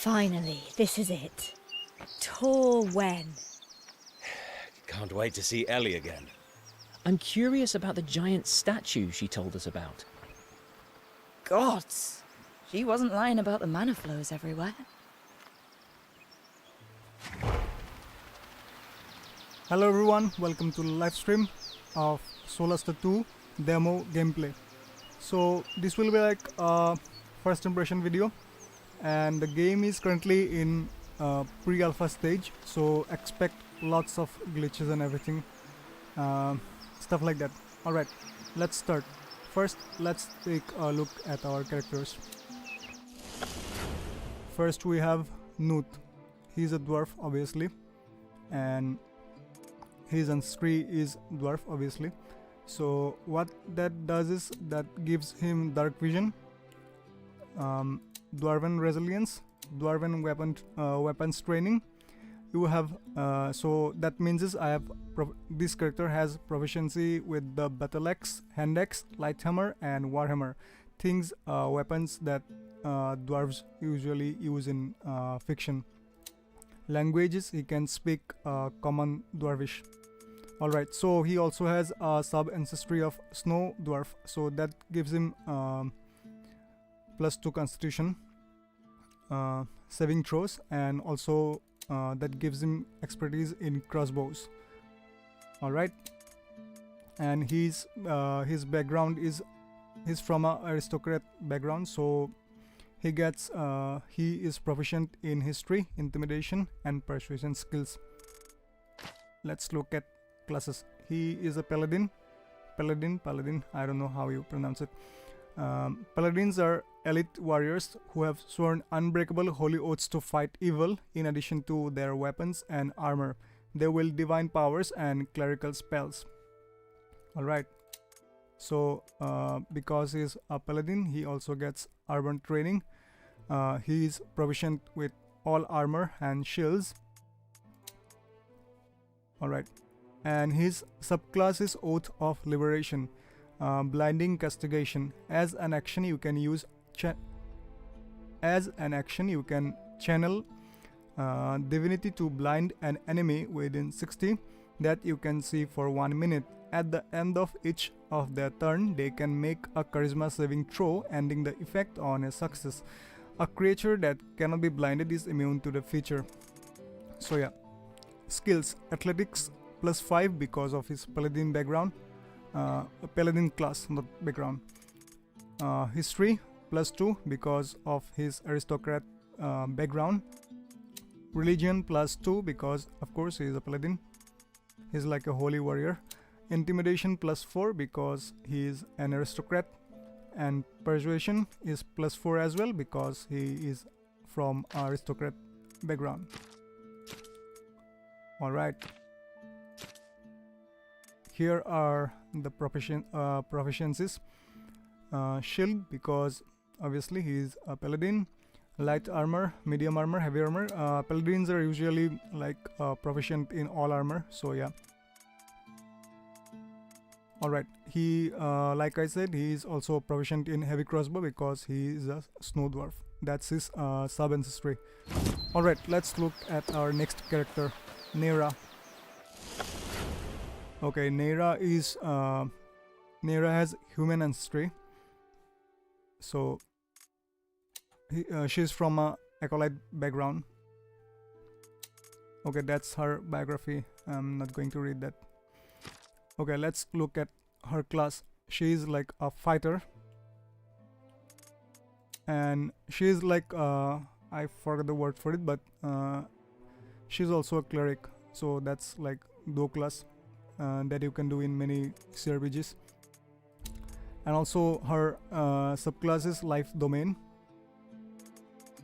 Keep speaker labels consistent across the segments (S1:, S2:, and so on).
S1: Finally, this is it. Tor Wen.
S2: Can't wait to see Ellie again.
S3: I'm curious about the giant statue she told us about.
S4: Gods! She wasn't lying about the mana flows everywhere.
S5: Hello everyone, welcome to the live stream of Solasta II demo gameplay. So this will be like a first impression video, and the game is currently in pre-alpha stage, so expect lots of glitches and everything, stuff like that. Alright, let's start. First, let's take a look at our characters. First we have Nut. He's a dwarf obviously, and his ancestry is dwarf obviously. So what that does is that gives him dark vision, dwarven resilience, dwarven weapons training. You have so that means is this character has proficiency with the battle axe, hand axe, light hammer, and warhammer, things weapons that dwarves usually use in fiction. Languages, he can speak common dwarvish. Alright, so he also has a sub ancestry of snow dwarf, so that gives him +2 constitution, saving throws, and also that gives him expertise in crossbows. Alright, and his background is he's from a aristocrat background, so he is proficient in history, intimidation, and persuasion skills. Let's look at classes. He is a paladin, I don't know how you pronounce it. Paladins are elite warriors who have sworn unbreakable holy oaths to fight evil. In addition to their weapons and armor, they wield divine powers and clerical spells. Alright, so because he is a paladin, he also gets urban training. He is proficient with all armor and shields. Alright, and his subclass is Oath of Liberation, blinding castigation. As an action you can channel divinity to blind an enemy within 60 that you can see for 1 minute. At the end of each of their turn, they can make a charisma saving throw, ending the effect on a success. A creature that cannot be blinded is immune to the feature. So yeah, skills: athletics +5 because of his paladin background, paladin class, not background. History +2 because of his aristocrat background. Religion +2 because of course he is a paladin, he's like a holy warrior. Intimidation +4 because he is an aristocrat, and persuasion is +4 as well because he is from aristocrat background. Alright, here are the proficiencies. Shield because obviously he is a paladin. Light armor, medium armor, heavy armor. Paladins are usually like proficient in all armor, so yeah. Alright, he like I said, he is also proficient in heavy crossbow because he is a snow dwarf. That's his sub ancestry. Alright, let's look at our next character, Neira. Okay, Neira has human ancestry, so she's from a acolyte background. Okay, that's her biography. I'm not going to read that. Okay, let's look at her class. She is like a fighter, and she is like I forgot the word for it, but she's also a cleric, so that's like duo class that you can do in many CRPGs. And also her subclass is life domain,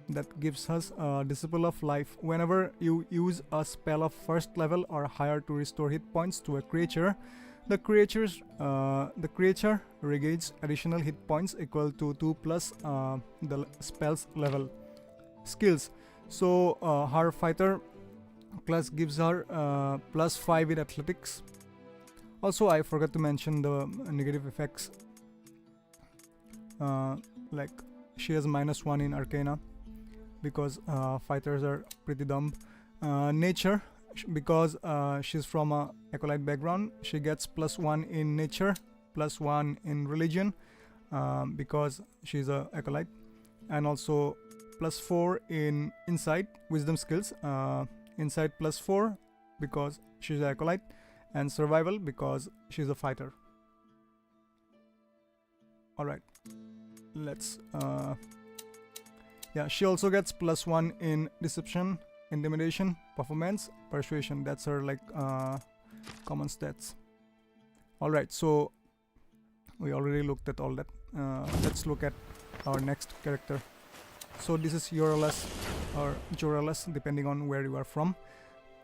S5: that gives us a disciple of life. Whenever you use a spell of first level or higher to restore hit points to a creature, the creature regains additional hit points equal to 2 plus the spell's level. Skills: so her fighter class gives her +5 in athletics. Also, I forgot to mention the negative effects, like she has -1 in Arcana. because fighters are pretty dumb. Nature, because she's from a acolyte background, she gets +1 in nature, +1 in religion, because she's a acolyte, and also +4 in insight, wisdom skills, insight +4 because she's an acolyte, and survival because she's a fighter. Alright, let's yeah, she also gets +1 in deception, intimidation, performance, persuasion. That's her like common stats. Alright, so we already looked at all that. Let's look at our next character. So this is Yorales or Jorales, depending on where you are from.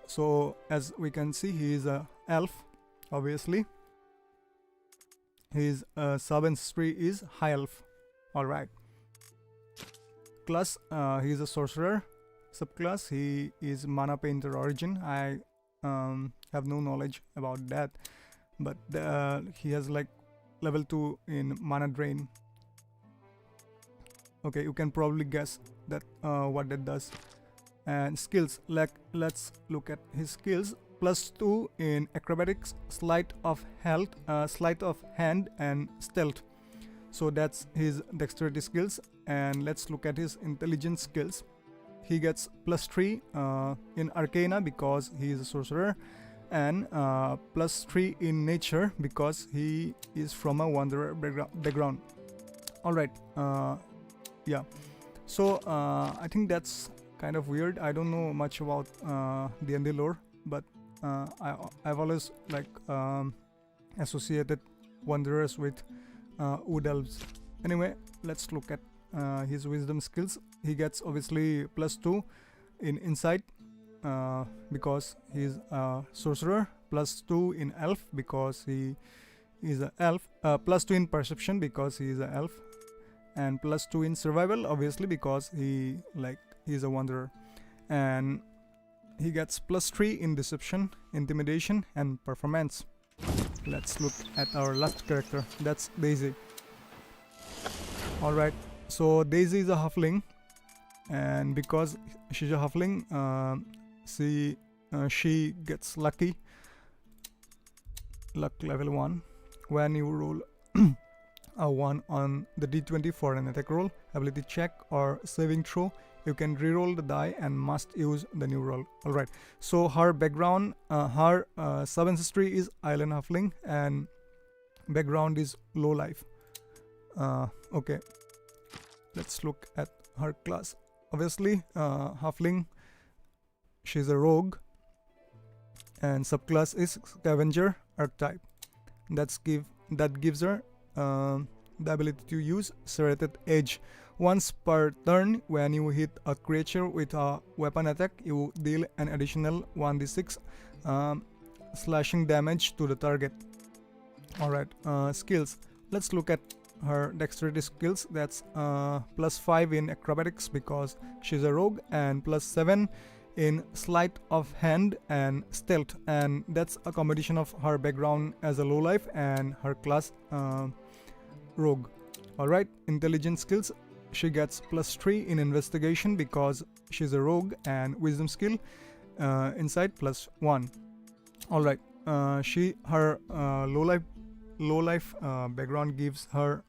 S5: So as we can see, he is a elf, obviously. His sub-ancestry is high elf. Alright. Class, he is a sorcerer. Subclass, he is mana painter origin. I have no knowledge about that, but he has like level 2 in mana drain. Okay, you can probably guess that what that does. And skills, like let's look at his skills. +2 in acrobatics, sleight of hand, and stealth. So that's his dexterity skills. And let's look at his intelligence skills. He gets +3 in arcana because he is a sorcerer, and +3 in nature because he is from a wanderer background. Alright, yeah, so I think that's kind of weird. I don't know much about D&D lore, but I've always like associated wanderers with wood elves. Anyway, let's look at his wisdom skills. He gets obviously +2 in insight because he's a sorcerer, +2 in elf because he is an elf, +2 in perception because he is an elf, and +2 in survival obviously because he's a wanderer. And he gets +3 in deception, intimidation, and performance. Let's look at our last character. That's Daisy. Alright, so Daisy is a halfling, and because she's a halfling, she gets luck level 1. When you roll a 1 on the d20 for an attack roll, ability check, or saving throw, you can reroll the die and must use the new roll. Alright, so her background, her sub-ancestry is island halfling, and background is low life. Okay, let's look at her class. Obviously, halfling, she's a rogue, and subclass is scavenger archetype. That gives her the ability to use serrated edge. Once per turn, when you hit a creature with a weapon attack, you deal an additional 1d6 slashing damage to the target. Alright, skills. Let's look at her dexterity skills. That's +5 in acrobatics because she's a rogue, and +7 in sleight of hand and stealth, and that's a combination of her background as a low life and her class rogue. Alright, intelligence skills. She gets +3 in investigation because she's a rogue, and wisdom skill, insight +1. Alright, her low life background gives her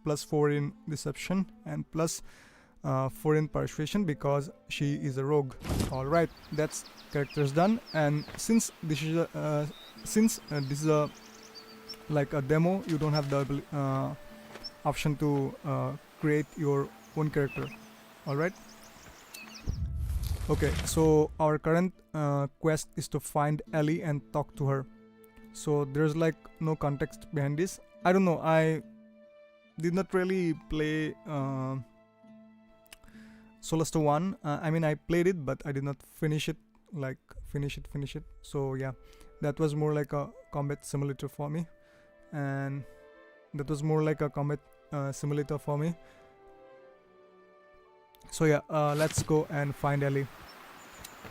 S5: +4 in deception and +4 in persuasion because she is a rogue. Alright, that's characters done. And since this is a like a demo, you don't have the option to create your own character. Alright, okay, so our current quest is to find Ellie and talk to her. So there's like no context behind this. I don't know, I did not really play Solasta 1. I mean, I played it, but I did not finish it. So yeah, that was more like a combat simulator for me, So yeah, let's go and find Ellie.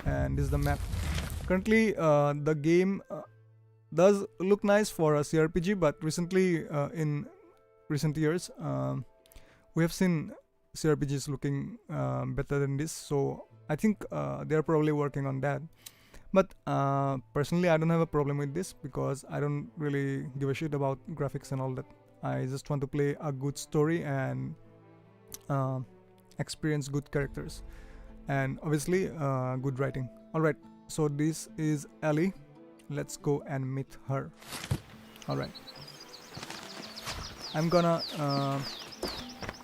S5: And this is the map. Currently, the game does look nice for a CRPG, but recently, in recent years, we have seen CRPGs looking better than this, so I think they're probably working on that. But personally, I don't have a problem with this because I don't really give a shit about graphics and all that. I just want to play a good story and experience good characters, and obviously good writing. Alright, so this is Ellie. Let's go and meet her. Alright, I'm gonna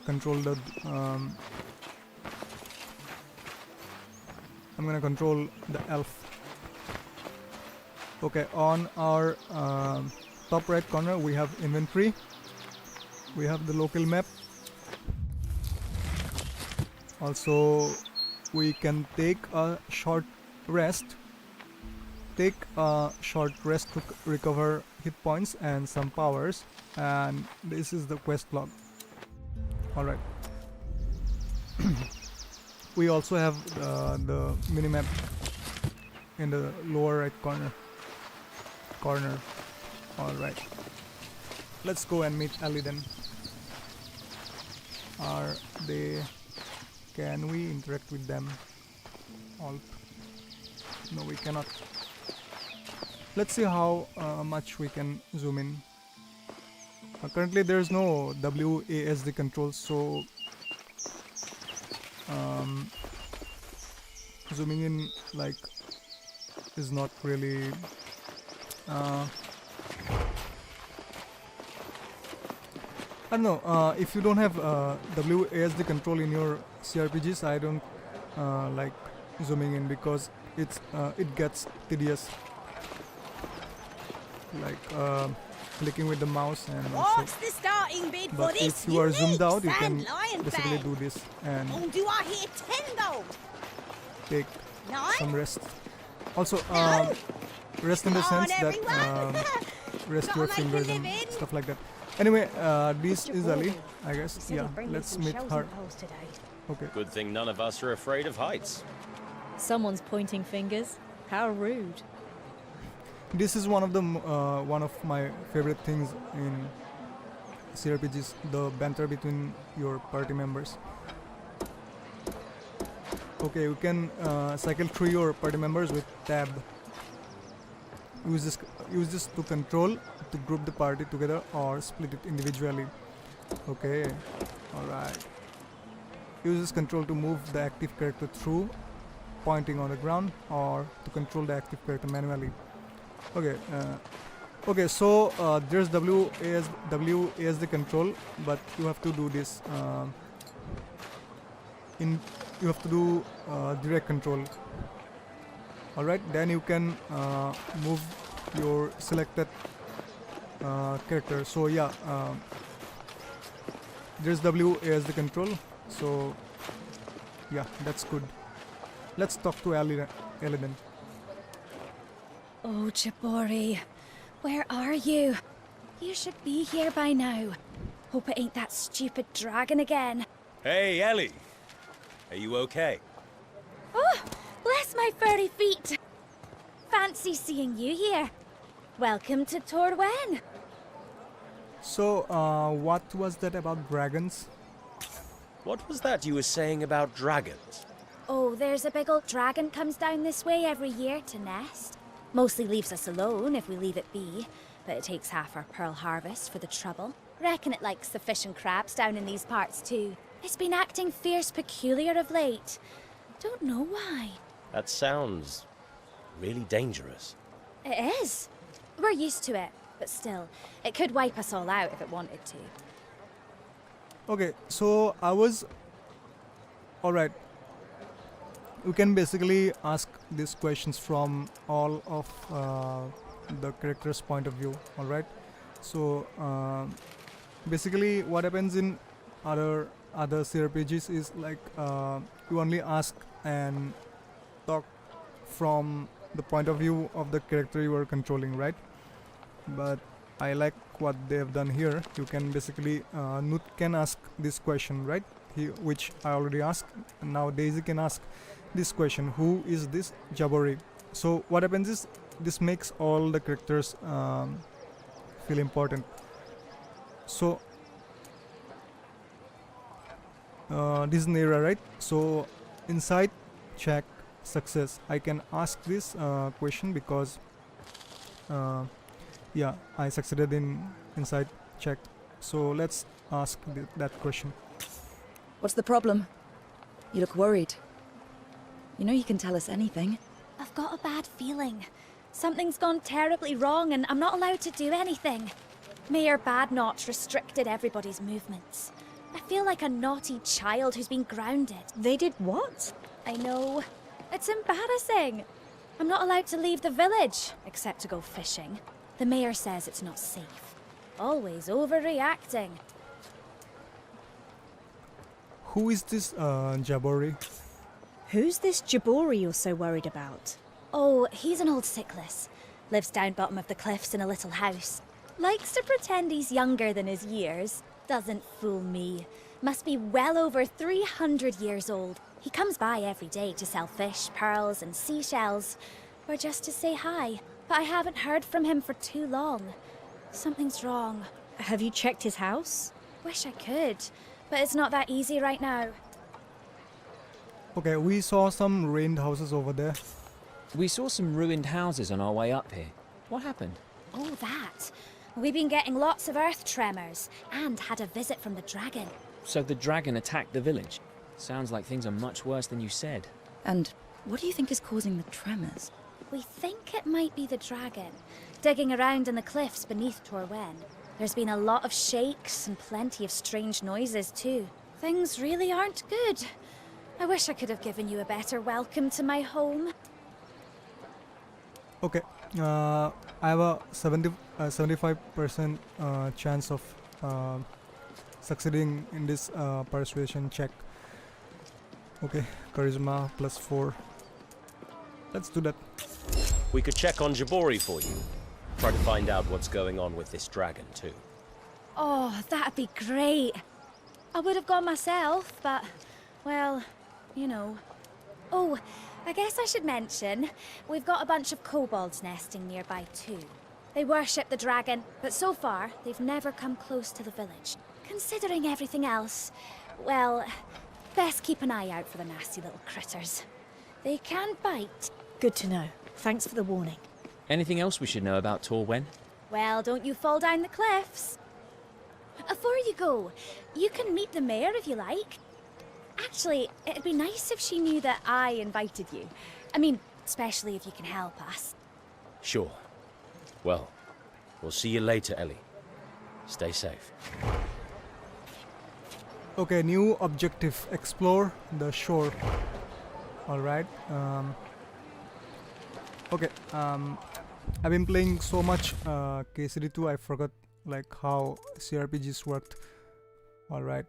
S5: control the elf. Okay, on our top right corner we have inventory, we have the local map. Also, we can take a short rest to recover hit points and some powers, and this is the quest log. Alright. We also have the minimap in the lower right corner. Alright. Let's go and meet Ellie then. Are they... Can we interact with them? Alt. No, we cannot. Let's see how much we can zoom in. Currently there is no WASD controls, so zooming in like is not really I don't know, if you don't have WASD control in your CRPGs, I don't like zooming in because it gets tedious, like clicking with the mouse and
S1: What's the starting bid for
S5: but
S1: this?
S5: if you are zoomed out, you can
S1: lion
S5: basically
S1: thing?
S5: do this and
S1: Oh, do I hear 10 gold?
S5: take
S1: 9?
S5: some rest. Also,
S1: No?
S5: rest in the
S1: Come on,
S5: sense that
S1: everyone.
S5: rest
S1: Gotta
S5: your
S1: make a
S5: fingers and
S1: living.
S5: stuff like that. Anyway, this
S1: Mr.
S5: is Ali,
S1: Gordon,
S5: I guess.
S1: He said
S5: Yeah,
S1: he'd bring me
S5: let's
S1: some
S5: meet
S1: shells
S5: her.
S1: and poles today.
S5: Okay.
S2: Good thing none of us are afraid of heights.
S4: Someone's pointing fingers. How rude.
S5: This is one of the one of my favorite things in CRPGs, the banter between your party members. Okay, you can cycle through your party members with tab. Use this to control, to group the party together or split it individually. Okay, alright. Use this control to move the active character through, pointing on the ground, or to control the active character manually. Okay, okay, so there's WASD control, but you have to do this you have to do direct control. Alright, then you can move your selected character. So yeah, there's WASD control, so yeah, that's good. Let's talk to Ellie then.
S1: Oh, Jabori, where are you? You should be here by now. Hope it ain't that stupid dragon again.
S2: Hey, Ellie! Are you okay?
S1: Oh, bless my furry feet. Fancy seeing you here. Welcome to Torwen.
S5: So, what was that about dragons?
S2: What was that you were saying about dragons?
S1: Oh, there's a big old dragon comes down this way every year to nest. Mostly leaves us alone if we leave it be, but it takes half our pearl harvest for the trouble. Reckon it likes the fish and crabs down in these parts too. It's been acting fierce peculiar of late. Don't know why.
S2: That sounds really dangerous.
S1: It is. We're used to it, but still, it could wipe us all out if it wanted to.
S5: Okay, so I was... Alright. You can basically ask these questions from all of the character's point of view, alright? So, basically what happens in other CRPGs is like you only ask and talk from the point of view of the character you are controlling, right? But I like what they have done here. You can basically Nut can ask this question, right? Which I already asked, and now Daisy can ask this question: who is this Jabori? So what happens is this makes all the characters feel important. So this is an error, right? So inside check success, I can ask this question because yeah, I succeeded in inside check. So let's ask that question.
S6: What's the problem? You look worried. You know you can tell us anything.
S1: I've got a bad feeling. Something's gone terribly wrong and I'm not allowed to do anything. Mayor Badnotch restricted everybody's movements. I feel like a naughty child who's been grounded.
S4: They did what?
S1: I know. It's embarrassing. I'm not allowed to leave the village, except to go fishing. The mayor says it's not safe. Always overreacting.
S5: Who is this Jabori?
S4: Who's this Jabori you're so worried about?
S1: Oh, he's an old sickless. Lives down bottom of the cliffs in a little house. Likes to pretend he's younger than his years. Doesn't fool me. Must be well over 300 years old. He comes by every day to sell fish, pearls and seashells. Or just to say hi. But I haven't heard from him for too long. Something's wrong.
S4: Have you checked his house?
S1: Wish I could, but it's not that easy right now.
S5: Okay, we saw some ruined houses over there.
S3: We saw some ruined houses on our way up here. What happened?
S1: Oh, that. We've been getting lots of earth tremors and had a visit from the dragon.
S3: So the dragon attacked the village. Sounds like things are much worse than you said.
S6: And what do you think is causing the tremors?
S1: We think it might be the dragon, digging around in the cliffs beneath Torwen. There's been a lot of shakes and plenty of strange noises too. Things really aren't good. I wish I could have given you a better welcome to my home.
S5: Okay, I have a 75% chance of succeeding in this persuasion check. Okay, charisma +4. Let's do that.
S2: We could check on Jabori for you. Try to find out what's going on with this dragon, too.
S1: Oh, that'd be great. I would have gone myself, but, well, you know. Oh, I guess I should mention, we've got a bunch of kobolds nesting nearby too. They worship the dragon, but so far, they've never come close to the village. Considering everything else, well, best keep an eye out for the nasty little critters. They can bite.
S4: Good to know. Thanks for the warning.
S3: Anything else we should know about Torwen?
S1: Well, don't you fall down the cliffs. Before you go, you can meet the mayor if you like. Actually, it'd be nice if she knew that I invited you. I mean, especially if you can help us.
S2: Sure. Well, we'll see you later, Ellie. Stay safe.
S5: Okay, new objective. Explore the shore. Alright. Okay, I've been playing so much KCD2, I forgot like how CRPGs worked. Alright.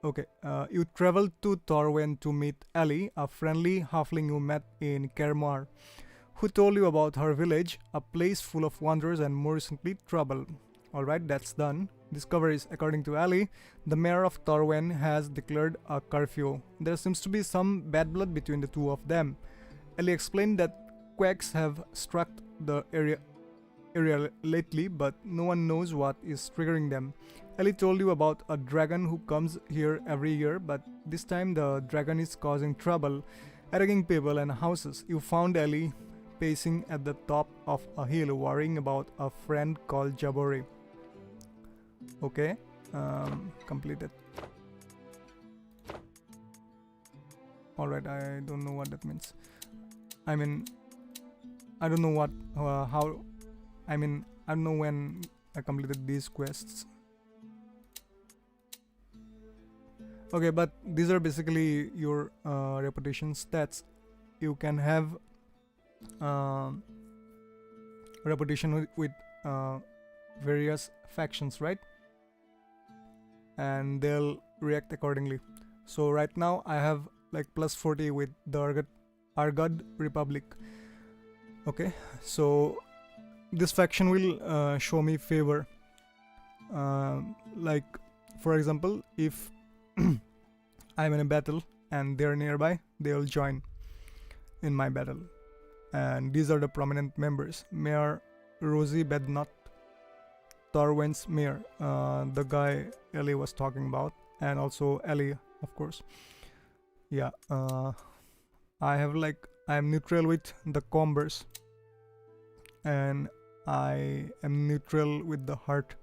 S5: Okay, you traveled to Torwen to meet Ellie, a friendly halfling you met in Kermar, who told you about her village, a place full of wonders and more recently trouble. Alright, that's done. Discoveries. According to Ellie, the mayor of Torwen has declared a curfew. There seems to be some bad blood between the two of them. Ellie explained that quakes have struck the area lately, but no one knows what is triggering them. Ellie told you about a dragon who comes here every year, but this time the dragon is causing trouble, attacking people and houses. You found Ellie pacing at the top of a hill, worrying about a friend called Jabori. Okay, completed. Alright, I don't know what that means. I mean, I don't know what, how, I mean, I don't know when I completed these quests. Okay, but these are basically your reputation stats. You can have reputation with various factions, right? And they'll react accordingly. So right now I have like +40 with the Argad Republic. Okay, so this faction will show me favor. Like for example, if I'm in a battle and they're nearby, they'll join in my battle. And these are the prominent members: Mayor Rosie Bednot, Torwen's mayor, the guy Ellie was talking about, and also Ellie, of course. Yeah, I'm neutral with the combers, and I am neutral with the heart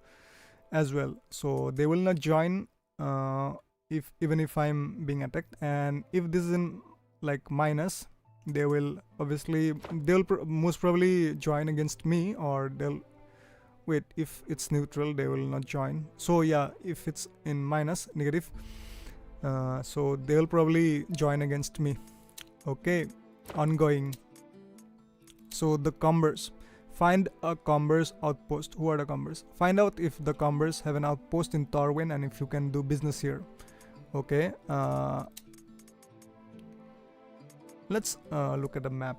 S5: as well, so they will not join if even if I'm being attacked. And if this is in like minus, they'll most probably join against me, or they'll wait. If it's neutral, they will not join. So yeah, if it's in minus, negative, so they'll probably join against me. Okay, ongoing. So the combers, find a combers outpost. Who are the combers? Find out if the combers have an outpost in Torwin and if you can do business here. Okay, let's look at the map.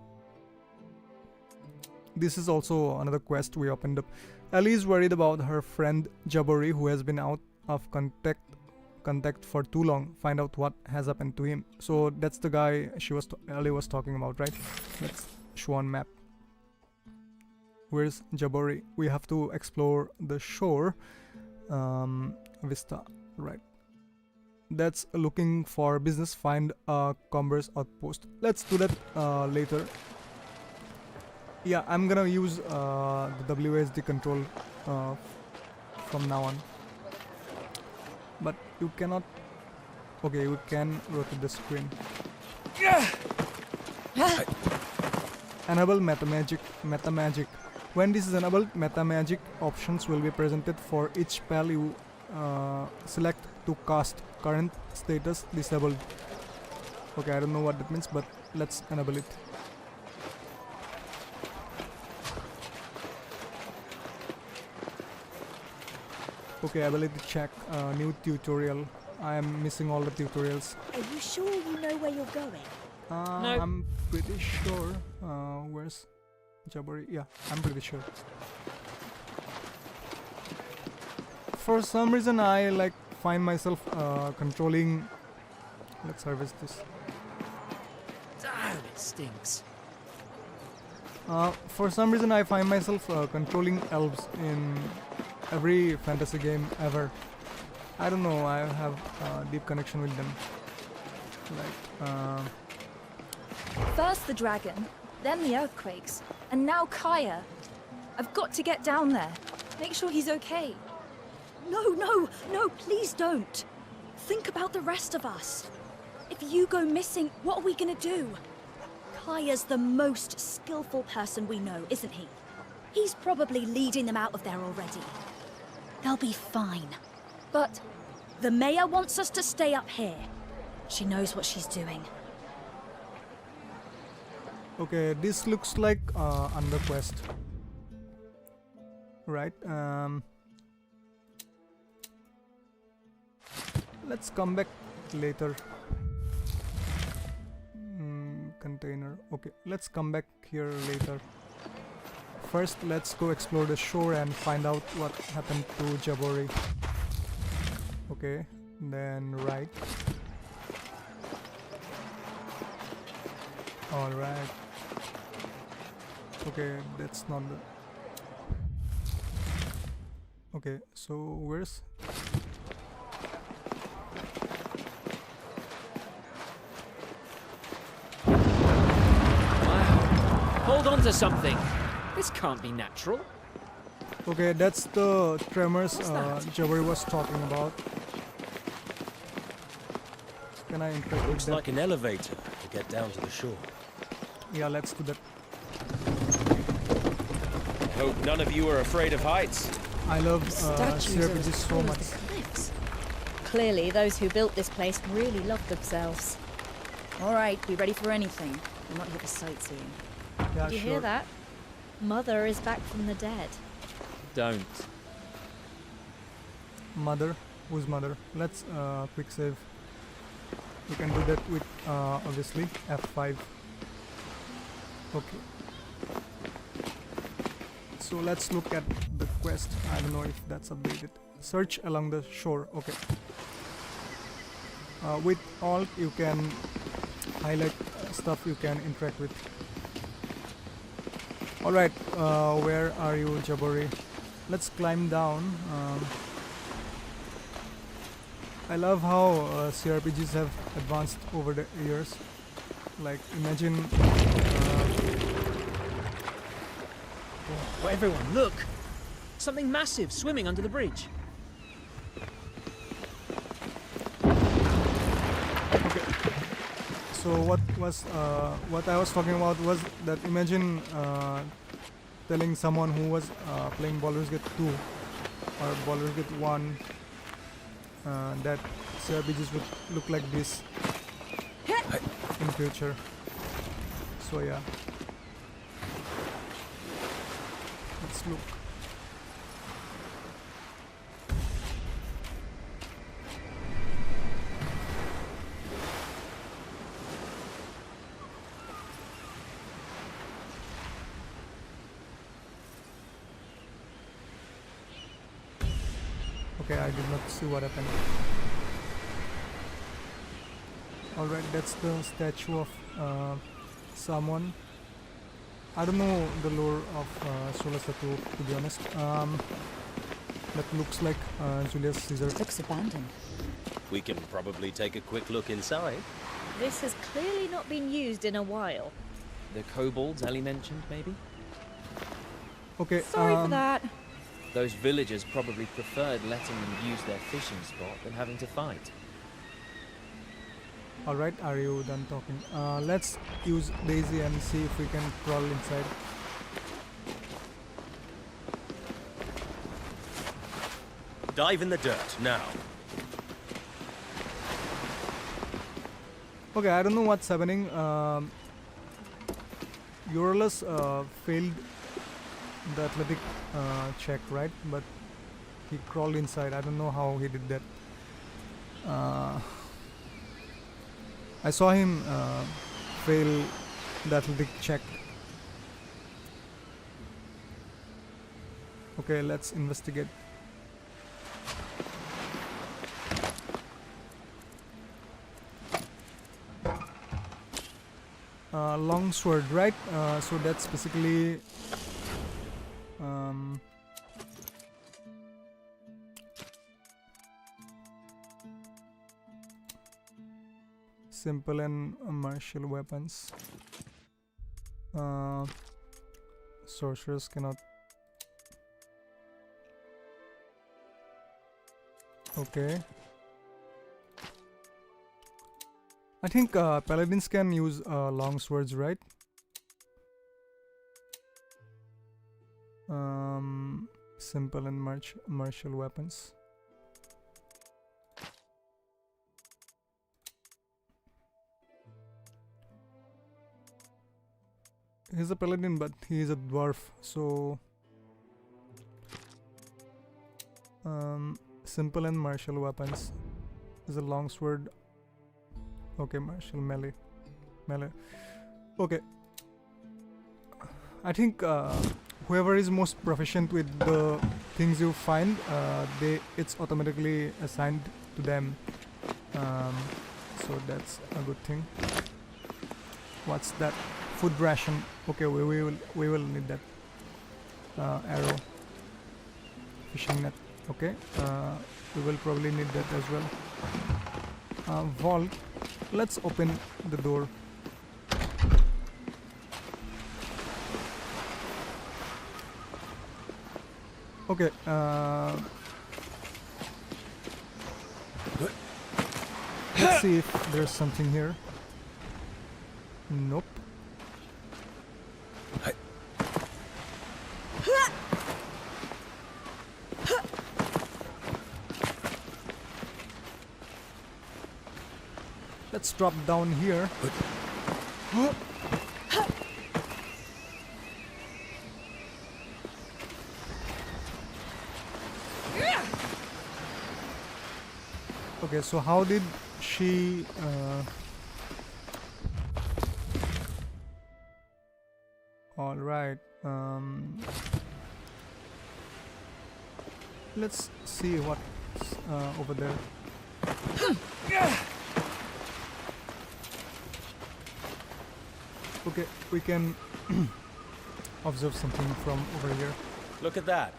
S5: This is also another quest we opened up. Ellie is worried about her friend Jabori, who has been out of contact for too long. Find out what has happened to him. So that's the guy Ellie was talking about, right? Let's show on map. Where's Jabori? We have to explore the shore vista, right? That's looking for business. Find a combers outpost. Let's do that later. Yeah, I'm gonna use the WASD control from now on. But you cannot. Okay, you can rotate the screen. Enable metamagic. When this is enabled, metamagic options will be presented for each spell you select to cast. Current status disabled. Okay, I don't know what that means, but let's enable it. Okay, ability check, new tutorial. I am missing all the tutorials.
S1: Are you sure you know where you're going?
S3: No.
S5: I'm pretty sure. Where's Jabari? Yeah, I'm pretty sure. For some reason, I find myself controlling. Let's harvest this.
S3: Damn, it stinks.
S5: For some reason, I find myself controlling elves in every fantasy game ever. I don't know. I have a deep connection with them.
S6: First the dragon, then the earthquakes, and now Kaya. I've got to get down there. Make sure he's okay.
S1: No, please don't. Think about the rest of us. If you go missing, what are we gonna do? Kaya's the most skillful person we know, isn't he? He's probably leading them out of there already. They'll be fine. But the mayor wants us to stay up here. She knows what she's doing.
S5: Okay, this looks like under quest. Right. Let's come back later. Container. Okay, let's come back here later. First, let's go explore the shore and find out what happened to Jabori. Okay, then right. Alright. Okay, that's not the... Okay, so where's...
S3: Hold on to something. This can't be natural.
S5: Okay, that's the tremors Jabari was talking about. Can I interact with
S2: Looks
S5: that?
S2: like an elevator to get down to the shore.
S5: Yeah, let's do that.
S2: Hope none of you are afraid of heights.
S5: I love
S4: Statues are
S5: CRPGs
S4: as
S5: so
S4: tall as
S5: much.
S4: the cliffs. Clearly, those who built this place really loved themselves.
S6: All right, be ready for anything. I'm not here for sightseeing.
S5: Yeah,
S4: Did you
S5: sure.
S4: hear that? Mother is back from the dead.
S3: Don't.
S5: Mother? Who's mother? Let's quick save. You can do that with obviously F5. Okay. So let's look at the quest. I don't know if that's updated. Search along the shore. Okay. With Alt you can highlight stuff you can interact with. Alright, where are you, Jabari? Let's climb down. I love how CRPGs have advanced over the years. Like, imagine.
S3: Oh, everyone, look! Something massive swimming under the bridge.
S5: Okay. So what I was talking about was that imagine telling someone who was playing Baldur's Gate 2 or Baldur's Gate 1 that CRPGs would look like this in future. So yeah, let's look. Okay, I did not see what happened. Alright, that's the statue of someone. I don't know the lore of Solasta II, to be honest. That looks like Julius Caesar.
S1: Looks abandoned.
S2: We can probably take a quick look inside.
S4: This has clearly not been used in a while.
S3: The kobolds Ellie mentioned, maybe?
S5: Okay,
S4: Sorry for that.
S3: Those villagers probably preferred letting them use their fishing spot than having to fight.
S5: Alright, are you done talking? Let's use Daisy and see if we can crawl inside.
S2: Dive in the dirt now.
S5: Okay, I don't know what's happening. Eurolus failed the athletic check, right? But he crawled inside. I don't know how he did that. I saw him fail the athletic check. Okay, let's investigate. Long sword, right? So that's basically simple and martial weapons. Sorcerers cannot. Okay. I think paladins can use long swords, right? Simple and martial weapons. He's a paladin, but he is a dwarf, so simple and martial weapons. Is a long sword. Okay, martial melee. Okay. I think whoever is most proficient with the things you find, it's automatically assigned to them. So that's a good thing. What's that? Food ration. Okay, we will need that. Arrow. Fishing net. Okay. We will probably need that as well. Vault. Let's open the door. Okay. Let's see if there's something here. Nope. Let's drop down here. Okay, so how did she all right, let's see what's over there. Okay, we can observe something from over here.
S2: Look at that.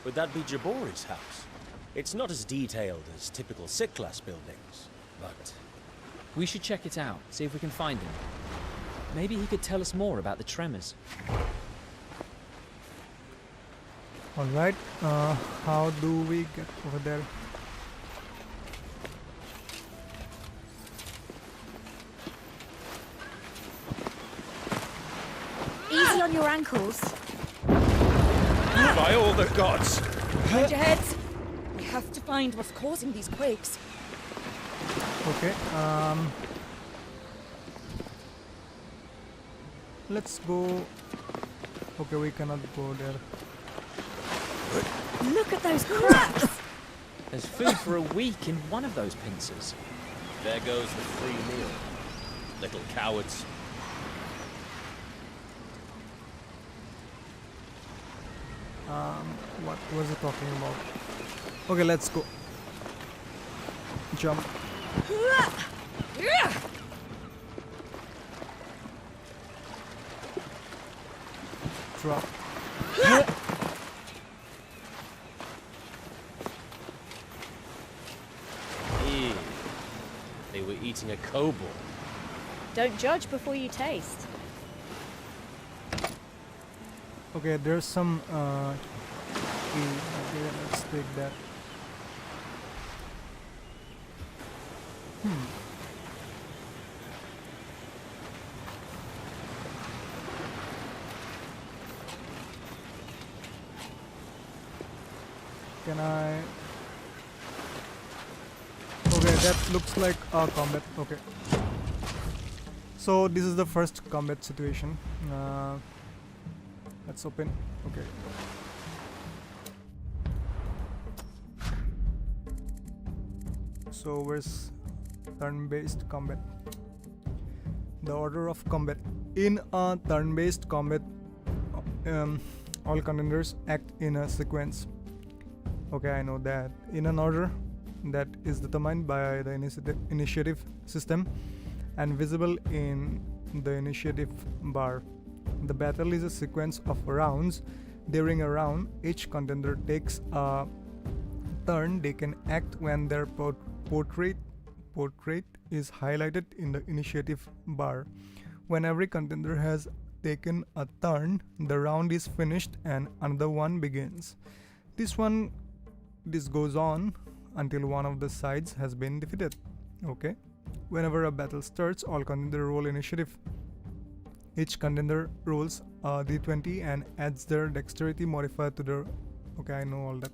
S2: Would that be Jabori's house? It's not as detailed as typical C-class buildings, but
S3: We should check it out, see if we can find him. Maybe he could tell us more about the tremors.
S5: Alright, how do we get over there?
S1: Easy on your ankles.
S2: by all the gods!
S7: Mind your heads! We have to find what's causing these quakes.
S5: Okay, let's go. Okay, we cannot go there.
S1: Look at those cracks.
S3: There's food for a week in one of those pincers.
S2: There goes the free meal. Little cowards.
S5: What was he talking about? Okay, let's go. Jump. Drop.
S2: Ew. They were eating a kobold.
S4: Don't judge before you taste.
S5: Okay, there's some key. Okay, let's take that. Can I? Okay, that looks like a combat. Okay. So this is the first combat situation. Let's open. Okay. So where's turn-based combat? The order of combat. In a turn-based combat, all contenders act in a sequence. Okay, I know that. In an order that is determined by the initiative system and visible in the initiative bar. The battle is a sequence of rounds. During a round, each contender takes a turn. They can act when their portrait is highlighted in the initiative bar. When every contender has taken a turn, the round is finished and another one begins. This goes on until one of the sides has been defeated. Okay. Whenever a battle starts, all contenders roll initiative. Each contender rolls a d20 and adds their dexterity modifier to their... Okay, I know all that.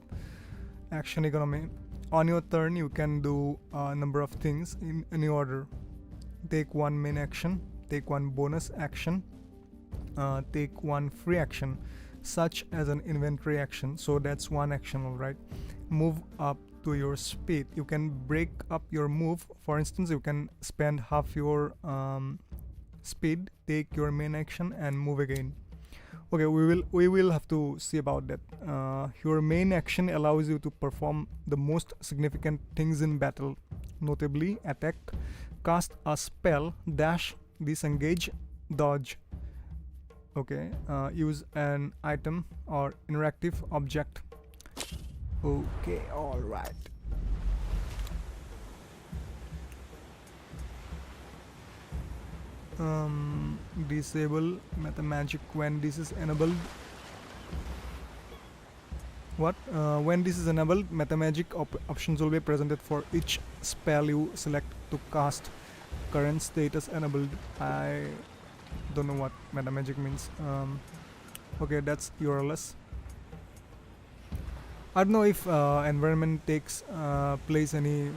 S5: Action economy. On your turn, you can do a number of things in any order. Take one main action, take one bonus action, take one free action, such as an inventory action. So that's one action, alright. Move up to your speed. You can break up your move. For instance, you can spend half your speed, take your main action and move again. Okay, we will have to see about that. Your main action allows you to perform the most significant things in battle, notably attack, cast a spell, dash, disengage, dodge. Okay, use an item or interactive object. Okay, all right. Disable meta magic when this is enabled. What? When this is enabled, meta magic options will be presented for each spell you select to cast. Current status enabled. I don't know what meta magic means. Okay, that's URLs. I don't know if environment takes plays any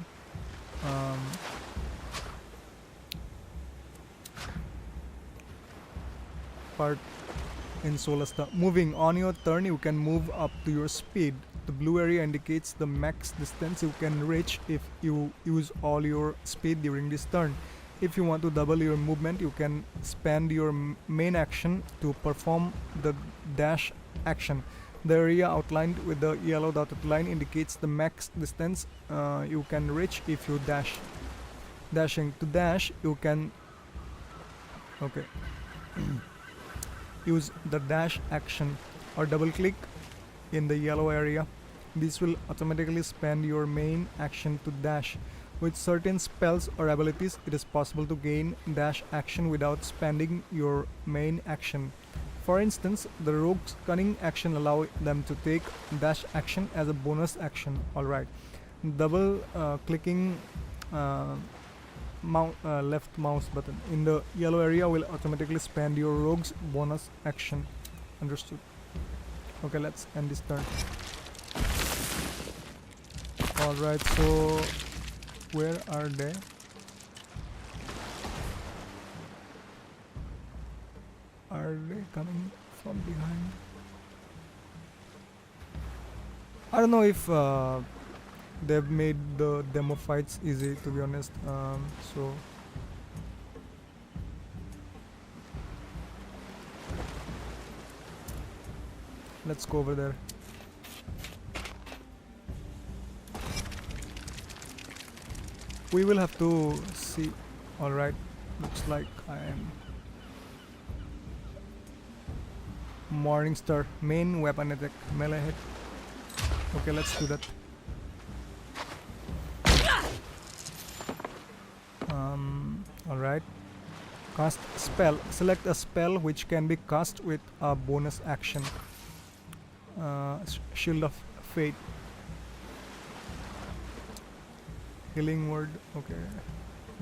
S5: part in Solasta. Moving on your turn, you can move up to your speed. The blue area indicates the max distance you can reach if you use all your speed during this turn. If you want to double your movement, you can spend your main action to perform the dash action. The area outlined with the yellow dotted line indicates the max distance you can reach if you dash. Dashing. To dash, you can use the dash action or double click in the yellow area. This will automatically spend your main action to dash. With certain spells or abilities, it is possible to gain dash action without spending your main action. For instance, the rogue's cunning action allows them to take dash action as a bonus action. Alright. Double clicking left mouse button in the yellow area will automatically spend your rogue's bonus action. Understood. Okay, let's end this turn. Alright, so where are they? Are they coming from behind? I don't know if they've made the demo fights easy, to be honest. So let's go over there. We will have to see. Alright, looks like I am Morningstar, main weapon attack, melee hit. Okay, let's do that. Alright. Cast spell. Select a spell which can be cast with a bonus action. Shield of Fate. Healing word. Okay,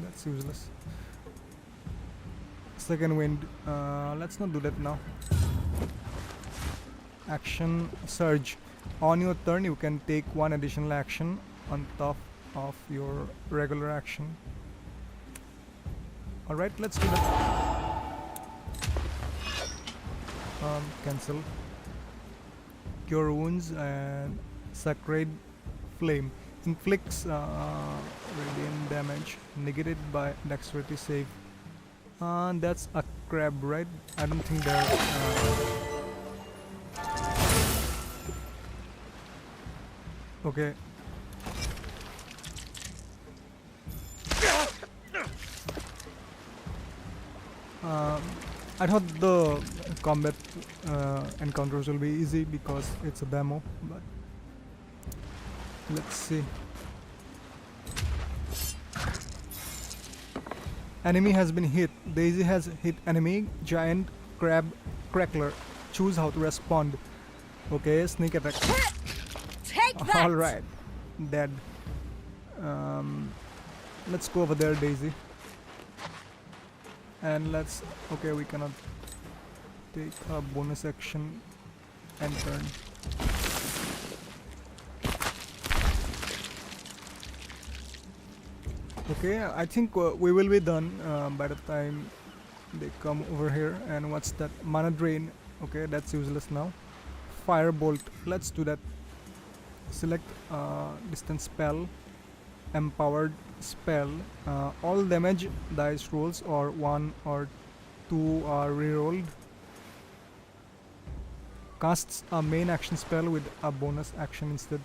S5: that's useless. Second wind. Let's not do that now. Action surge. On your turn, you can take one additional action on top of your regular action. Alright, let's do that. Cancel. Cure wounds and Sacred Flame. Inflicts radiant damage negated by dexterity save. That's a crab, right? I don't think they're okay. I thought the combat encounters will be easy because it's a demo, but let's see. Enemy has been hit. Daisy has hit enemy. Giant crab crackler. Choose how to respond. Okay, sneak attack.
S7: Take that!
S5: Alright, dead. Let's go over there, Daisy. And let's... okay, we cannot take a bonus action and turn. Okay, I think we will be done by the time they come over here. And what's that? Mana drain. Okay, that's useless now. Firebolt. Let's do that. Select distance spell, empowered spell. All damage dice rolls or 1 or 2 are rerolled. Casts a main action spell with a bonus action instead.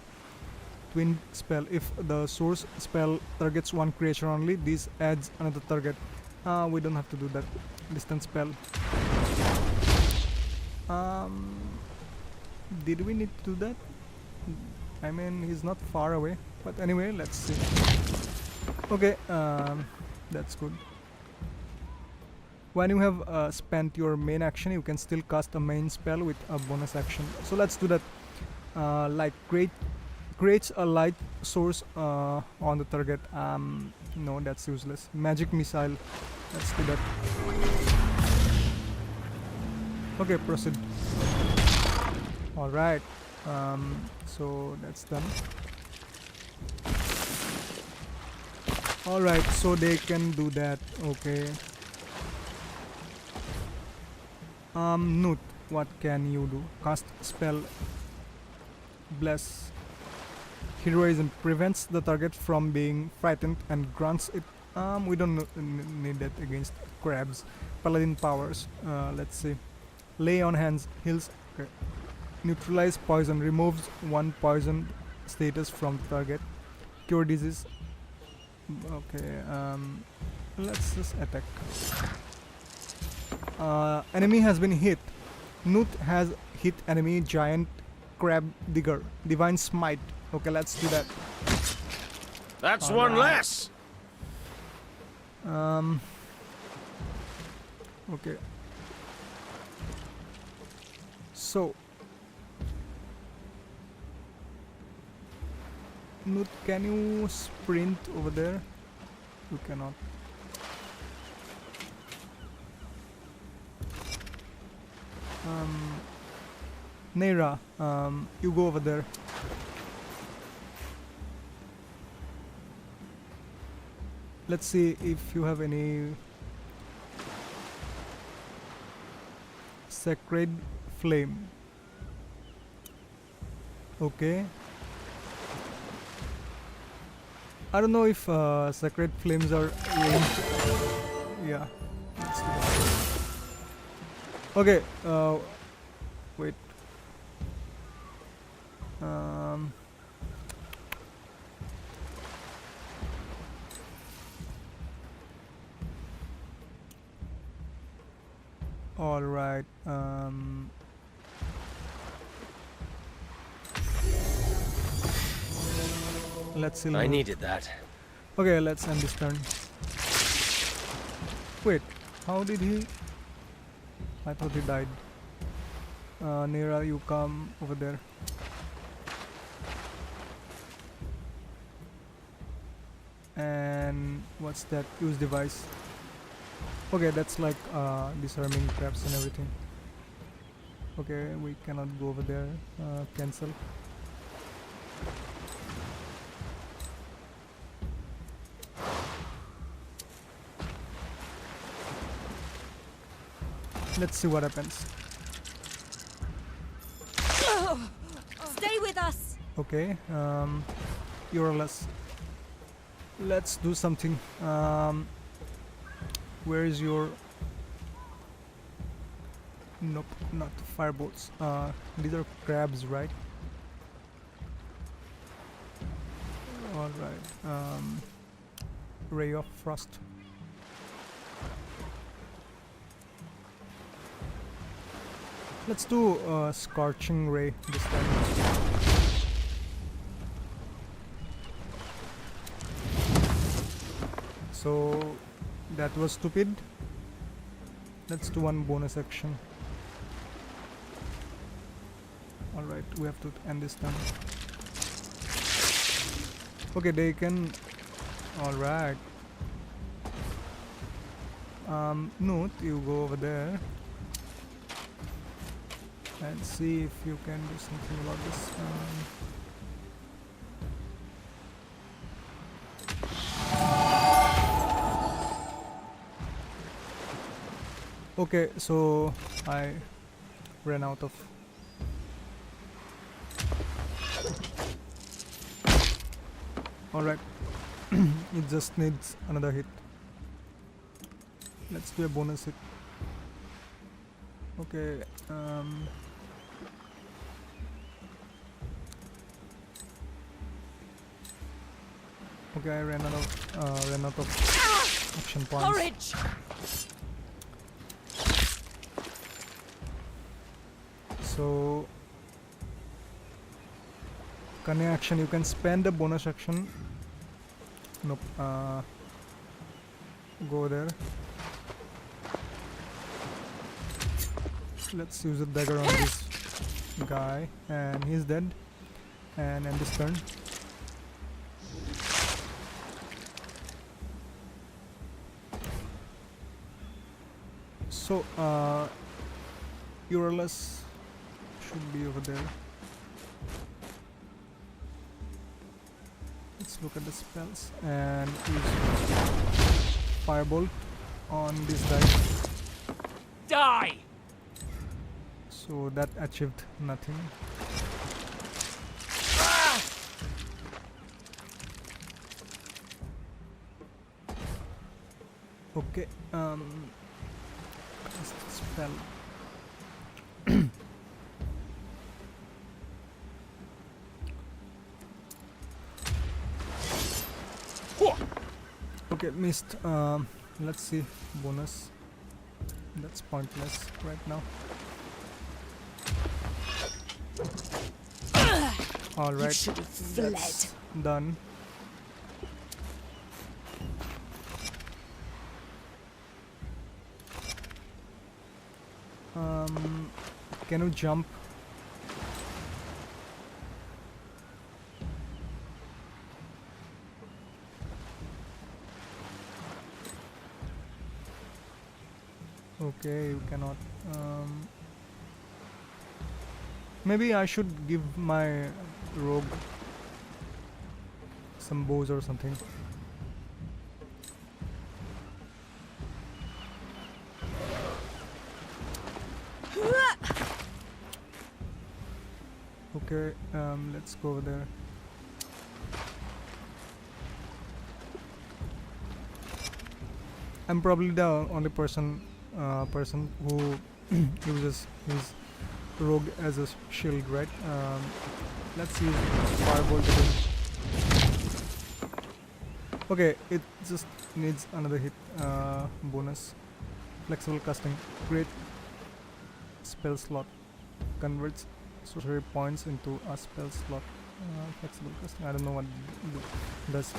S5: Twin spell. If the source spell targets one creature only, this adds another target. We don't have to do that. Distance spell. Did we need to do that? I mean, he's not far away, but anyway, let's see. Okay, that's good. When you have spent your main action, you can still cast a main spell with a bonus action. So let's do that. Like creates a light source on the target. No, that's useless. Magic missile. Let's do that. Okay, proceed. All right. So that's done. Alright, so they can do that. Okay. Nut, what can you do? Cast spell. Bless. Heroism prevents the target from being frightened and grants it. We don't need that against crabs. Paladin powers. Let's see. Lay on hands. Heals. Okay. Neutralize poison. Removes one poison status from the target. Cure disease. Okay. Let's just attack. Enemy has been hit. Nut has hit enemy giant crab digger. Divine smite. Okay, let's do that.
S2: That's one less.
S5: Okay. So, Nut, can you sprint over there? You cannot. Neira, you go over there. Let's see if you have any sacred flame. Okay. I don't know if sacred flames are ranged. Yeah. Let's do that. Okay. Wait. All right. Let's see.
S2: I needed that.
S5: Okay, let's end this turn. Wait, how did he? I thought he died. Nira, you come over there. And what's that? Use device. Okay, that's like disarming traps and everything. Okay, we cannot go over there. Cancel. Let's see what happens.
S7: Stay with us.
S5: Okay, you're less. Let's do something. Where is your? Nope, not firebolts. These are crabs, right? All right. Ray of frost. Let's do scorching ray this time. So that was stupid. Let's do one bonus action. Alright, we have to end this turn. Okay, they can. Alright. Note, you go over there and see if you can do something about this. Okay, so I ran out of. Alright, it just needs another hit. Let's do a bonus hit. Okay, okay, I ran out of action points.
S7: Courage.
S5: So, cunning action, you can spend a bonus action. Nope. Go there. Let's use a dagger on this guy, and he's dead. And end this turn. So, Uralus should be over there. Let's look at the spells and use firebolt on this guy.
S3: Die!
S5: So that achieved nothing. Okay, cast spell. Okay, missed. Let's see. Bonus. That's pointless right now.
S7: You
S5: Alright,
S7: should have fled.
S5: that's done. Can you jump? Okay, you cannot. Maybe I should give my rogue some bows or something. Okay, let's go over there. I'm probably the only person who uses his rogue as a shield, right? Let's use firebolt again. Okay, it just needs another hit bonus. Flexible casting, great spell slot, converts sorcery points into a spell slot. Flexible casting, I don't know what does.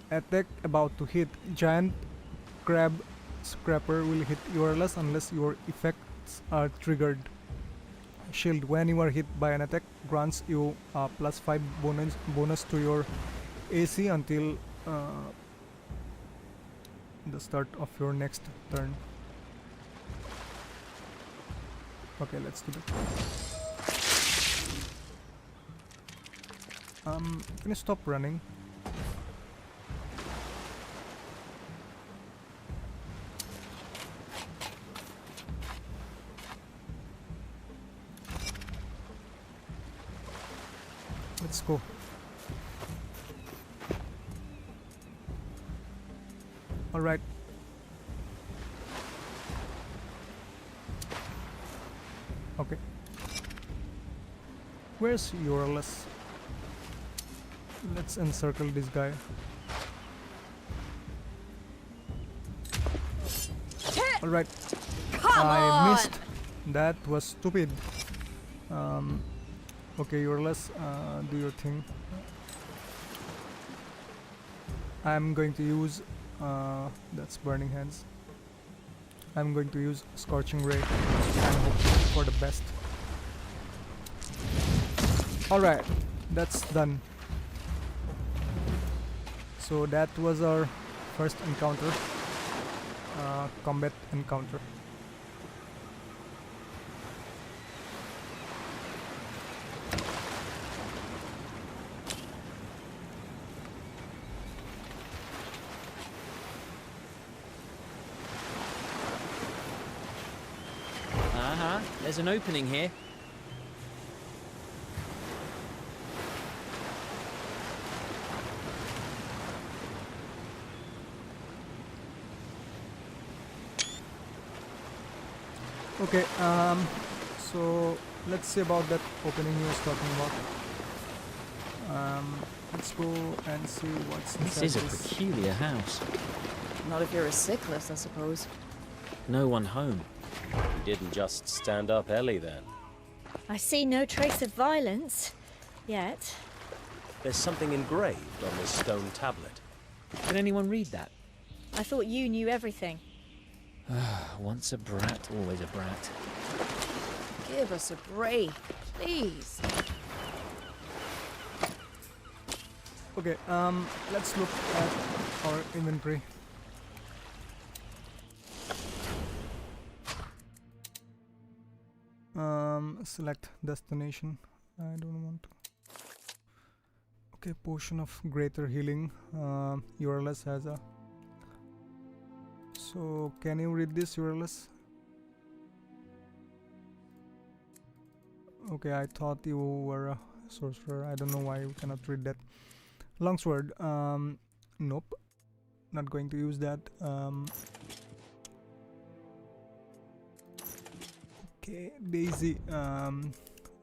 S5: Attack about to hit. Giant crab scrapper will hit URLs unless your effects are triggered. Shield, when you are hit by an attack, grants you a +5 bonus to your AC until the start of your next turn. Okay, let's do that. Can you stop running? Let's go. All right. Okay. Where's URLs? Let's encircle this guy. All right. I missed. That was stupid. Okay, URLs, do your thing. I'm going to use that's burning hands. I'm going to use scorching ray and hope for the best. Alright, that's done. So that was our first encounter, combat encounter.
S3: There's an opening here.
S5: Okay, so let's see about that opening he was talking about. Let's go and see what's
S3: This
S5: inside
S3: is a peculiar house.
S7: Not if you're a sickless, I suppose.
S3: No one home.
S2: You didn't just stand up Ellie then.
S4: I see no trace of violence yet.
S2: There's something engraved on this stone tablet.
S3: Can anyone read that?
S4: I thought you knew everything.
S3: Once a brat, always a brat.
S7: Give us a break, please.
S5: Okay, let's look at our inventory. Select destination. I don't want to. Okay, potion of greater healing. URLs has a. So can you read this URLs? Okay, I thought you were a sorcerer. I don't know why you cannot read that. Longsword. Nope. Not going to use that. Okay, Daisy.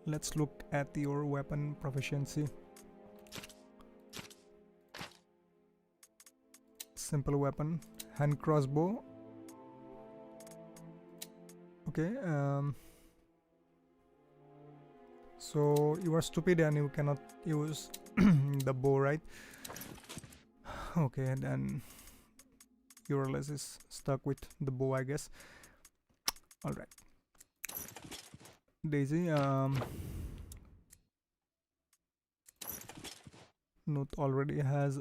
S5: Let's look at your weapon proficiency. Simple weapon, hand crossbow. Okay. So you are stupid and you cannot use the bow, right? Okay, then Euroless is stuck with the bow, I guess. Alright. Daisy, Note already has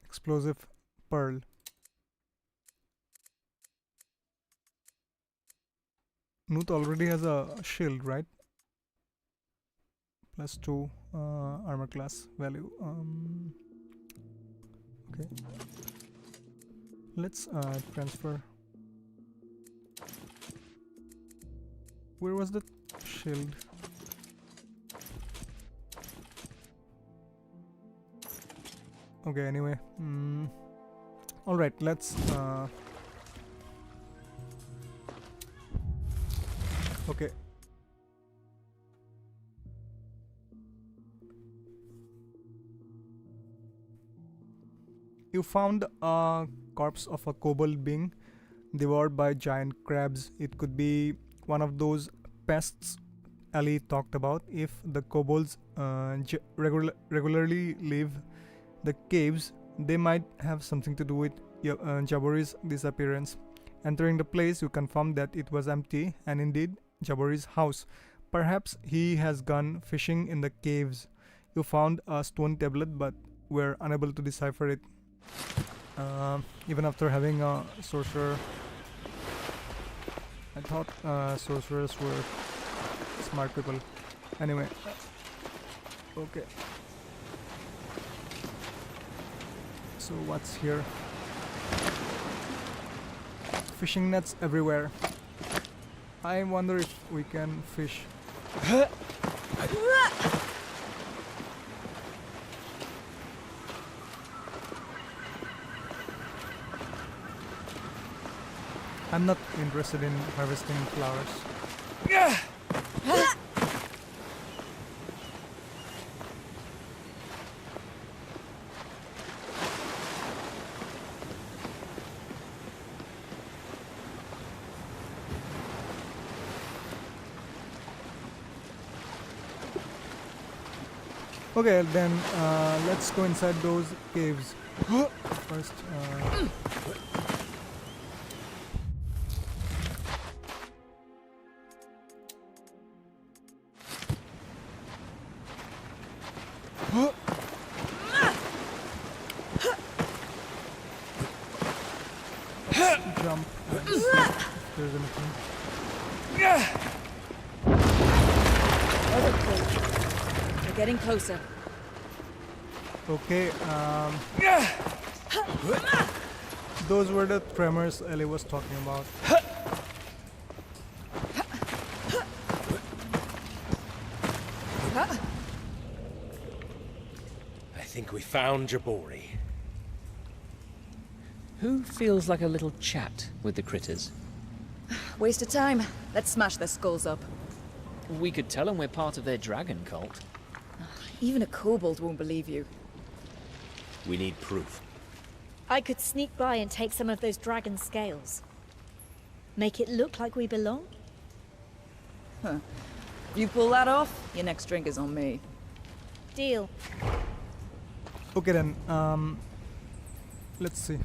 S5: explosive pearl. Noot already has a shield, right? +2 armor class value. Okay. Let's transfer. Where was the shield? Okay, anyway. Alright, let's okay. You found a corpse of a kobold being devoured by giant crabs. It could be one of those pests Ali talked about. If the kobolds regularly leave the caves, they might have something to do with Jabari's disappearance. Entering the place, you confirmed that it was empty, and indeed Jabari's house. Perhaps he has gone fishing in the caves. You found a stone tablet, but were unable to decipher it. Even after having a sorcerer, I thought sorcerers were smart people. Anyway, okay. So what's here? Fishing nets everywhere. I wonder if we can fish. I'm not interested in harvesting flowers. Okay, then let's go inside those caves. First, let's jump and see if there's anything.
S7: We're getting closer.
S5: Okay, those were the tremors Ellie was talking about.
S2: I think we found Jabori.
S3: Who feels like a little chat with the critters?
S7: Waste of time. Let's smash their skulls up.
S3: We could tell them we're part of their dragon cult.
S7: Even a kobold won't believe you.
S2: We need proof.
S4: I could sneak by and take some of those dragon scales. Make it look like we belong?
S7: Huh. If you pull that off, your next drink is on me.
S4: Deal.
S5: Okay then, let's see.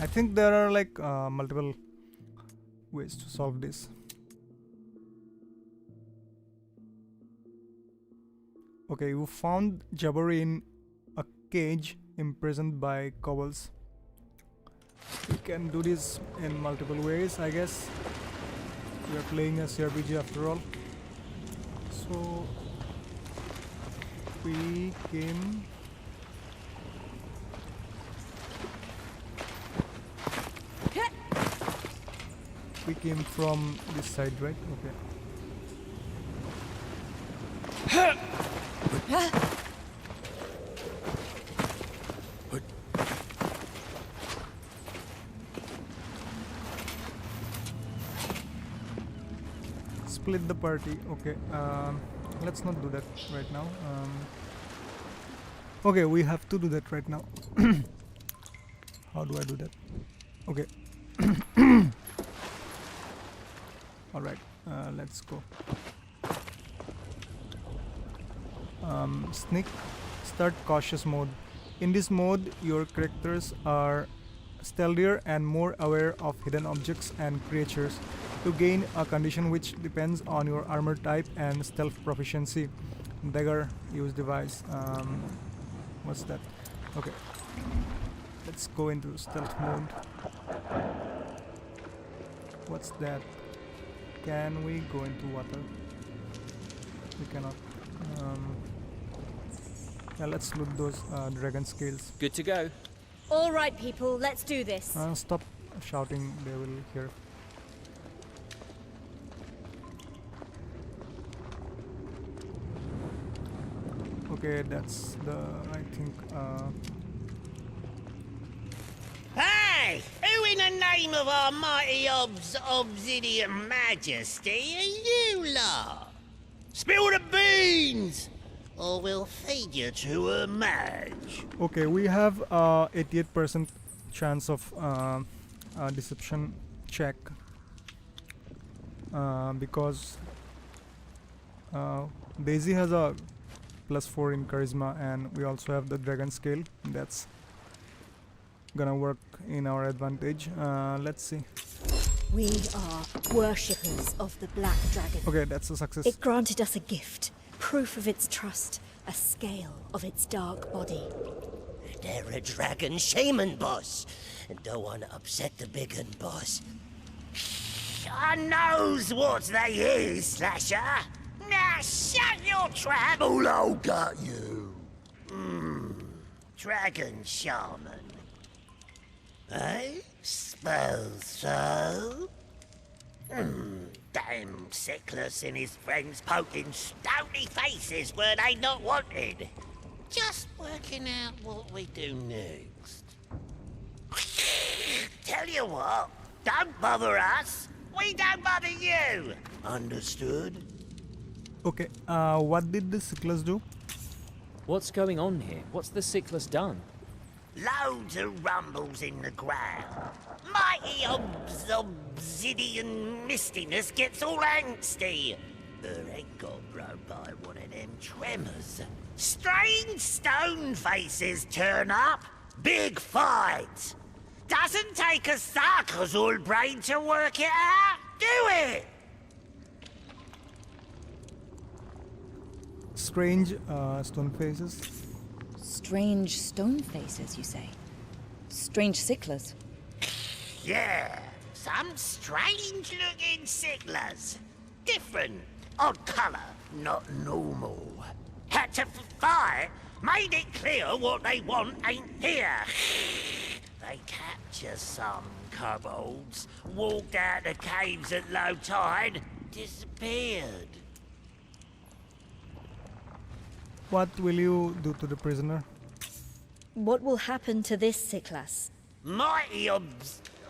S5: I think there are like multiple ways to solve this. Okay, you found Jabari in a cage imprisoned by kobolds. We can do this in multiple ways, I guess. We are playing a CRPG after all. So we came from this side, right? Okay. Split the party. Okay, let's not do that right now. Okay, we have to do that right now. How do I do that? Okay. Alright, let's go. Sneak. Start cautious mode. In this mode, your characters are stealthier and more aware of hidden objects and creatures. You gain a condition which depends on your armor type and stealth proficiency. Dagger use device. What's that? Okay. Let's go into stealth mode. What's that? Can we go into water? We cannot. Yeah, let's loot those dragon scales.
S3: Good to go.
S4: All right, people, let's do this.
S5: Stop shouting, they will hear. Okay, that's the, I think,
S8: Hey! Who in the name of our mighty Obsidian Majesty are you lot? Spill the beans! Or we'll feed you to a mage.
S5: okay, we have 88% chance of deception check because Daisy has a +4 in charisma, and we also have the dragon scale. That's gonna work in our advantage. Let's see.
S4: We are worshippers of the Black Dragon.
S5: Okay, that's a success.
S4: It granted us a gift, proof of its trust, a scale of its dark body.
S8: They're a dragon shaman boss. And don't want to upset the big un boss. I knows what they is, Slasher. Now shut your trap. All got you. Dragon shaman. I suppose so. Damn Sickless and his friends poking stony faces where they not wanted. Just working out what we do next. Tell you what, don't bother us. We don't bother you. Understood?
S5: Okay, what did the Sickless do?
S3: What's going on here? What's the Sickless done?
S8: Loads of rumbles in the ground. Mighty obsidian mistiness gets all angsty. Her head got broke by one of them tremors. Strange stone faces turn up. Big fight. Doesn't take a sucker's old brain to work it out. Do it!
S5: Strange stone faces.
S7: Strange stone faces, you say? Strange Sicklers?
S8: Yeah, some strange-looking Sicklers. Different, odd colour, not normal. Had to fight, made it clear what they want ain't here. They capture some kobolds, walked out the caves at low tide, disappeared.
S5: What will you do to the prisoner?
S4: What will happen to this Sickless?
S8: Mighty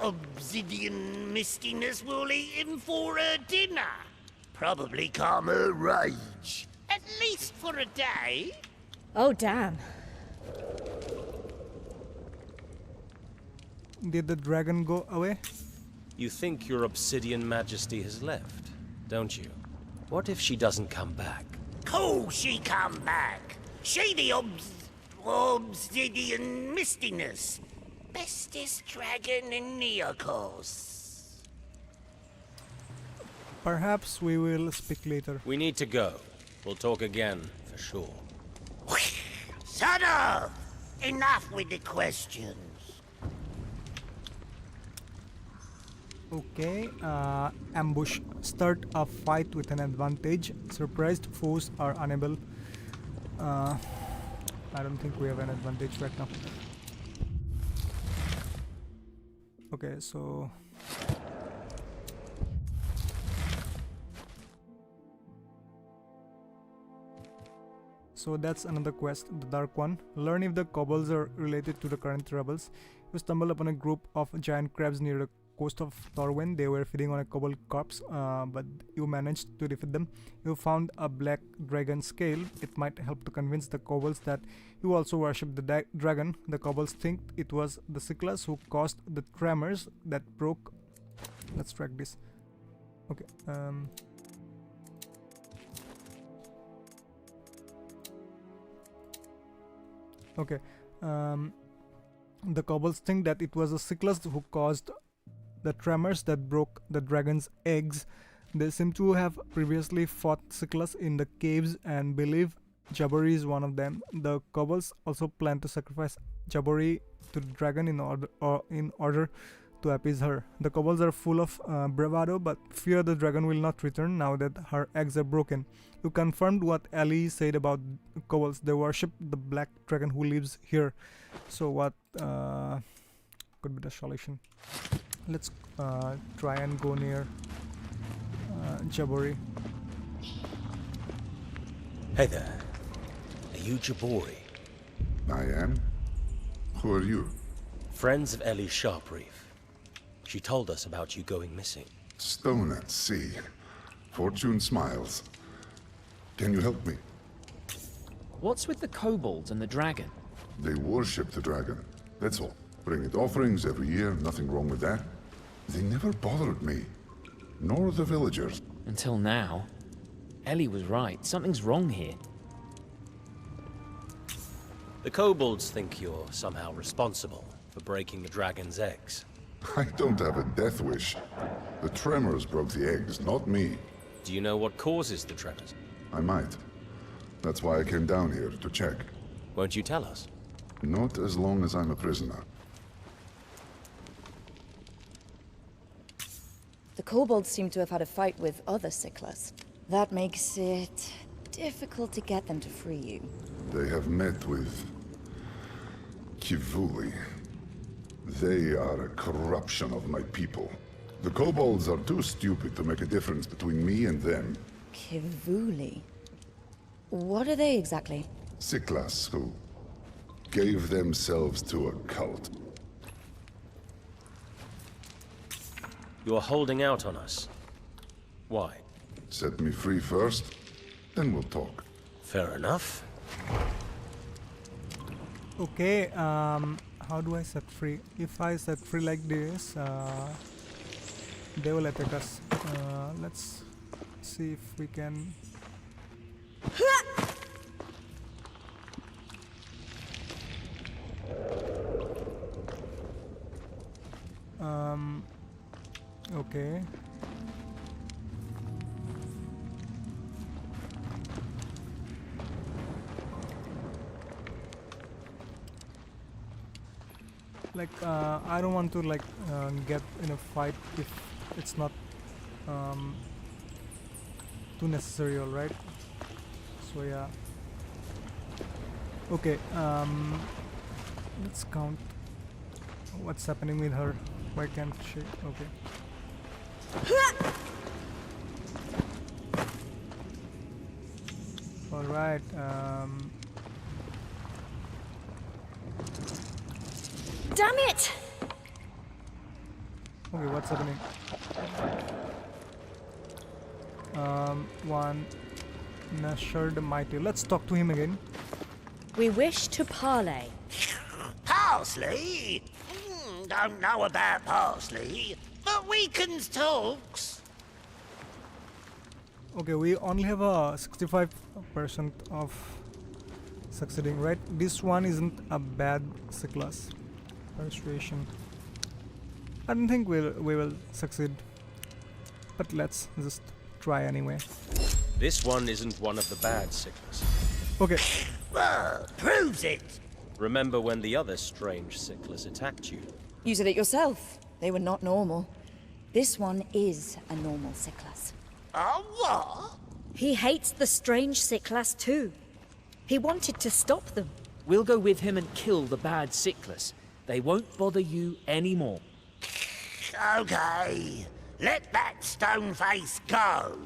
S8: obsidian mistiness will eat him for her dinner. Probably calm her rage. At least for a day.
S4: Oh, damn.
S5: Did the dragon go away?
S2: You think your Obsidian Majesty has left, don't you? What if she doesn't come back?
S8: Cool, she come back. She the obsidian mistiness. Bestest dragon in Neokos.
S5: Perhaps we will speak later.
S2: We need to go. We'll talk again, for sure.
S8: Shut up! Enough with the questions.
S5: Okay, ambush. Start a fight with an advantage. Surprised foes are unable. I don't think we have an advantage right now. Okay, so that's another quest, the dark one. Learn if the kobolds are related to the current rebels. You stumble upon a group of giant crabs near the coast of Thorwyn. They were feeding on a kobold corpse, but you managed to defeat them. You found a black dragon scale. It might help to convince the kobolds that you also worship the dragon. The kobolds think it was the Sickless who caused the tremors that broke. Let's track this. Okay. Okay. The kobolds think that it was the Cyclus who caused the tremors that broke the dragon's eggs. They seem to have previously fought Cyclus in the caves and believe Jabari is one of them. The kobolds also plan to sacrifice Jabari to the dragon in order to appease her. The kobolds are full of bravado but fear the dragon will not return now that her eggs are broken. You confirmed what Ellie said about kobolds. They worship the black dragon who lives here. So what could be the solution? Let's try and go near Jabari.
S2: Hey there. Are you Jabari?
S9: I am? Who are you?
S2: Friends of Ellie Sharpreef. She told us about you going missing.
S9: Stone at sea. Fortune smiles. Can you help me?
S3: What's with the kobolds and the dragon?
S9: They worship the dragon. That's all. Bring it offerings every year, nothing wrong with that. They never bothered me. Nor the villagers.
S3: Until now. Ellie was right. Something's wrong here.
S2: The kobolds think you're somehow responsible for breaking the dragon's eggs.
S9: I don't have a death wish. The tremors broke the eggs, not me.
S2: Do you know what causes the tremors?
S9: I might. That's why I came down here, to check.
S2: Won't you tell us?
S9: Not as long as I'm a prisoner.
S7: The kobolds seem to have had a fight with other Cyclus. That makes it difficult to get them to free you.
S9: They have met with Kivuli. They are a corruption of my people. The kobolds are too stupid to make a difference between me and them.
S7: Kivuli? What are they exactly?
S9: Cyclas, who gave themselves to a cult.
S2: You're holding out on us. Why?
S9: Set me free first, then we'll talk.
S2: Fair enough.
S5: Okay, how do I set free? If I set free like this, they will attack us. Let's see if we can... okay. Like, I don't want to like get in a fight if it's not too necessary, alright? So yeah. Okay, let's count what's happening with her. Why can't she? Okay. Alright,
S4: Damn it!
S5: okay, what's happening? One Nashar the Mighty. Let's talk to him again.
S4: We wish to parley.
S8: Parsley? Don't know about parsley, but weakens talks.
S5: Okay, we only have a 65% of succeeding, right? This one isn't a bad Cyclus. Persuasion. I don't think we will succeed, but let's just try anyway.
S2: This one isn't one of the bad Cyclus.
S5: Okay.
S8: Proves it.
S2: Remember when the other strange Cyclus attacked you?
S7: You said it yourself. They were not normal. This one is a normal Cyclus.
S8: Oh, what?
S4: He hates the strange Cyclus too. He wanted to stop them.
S3: We'll go with him and kill the bad Cyclus. They won't bother you anymore.
S8: Okay. Let that stone face go.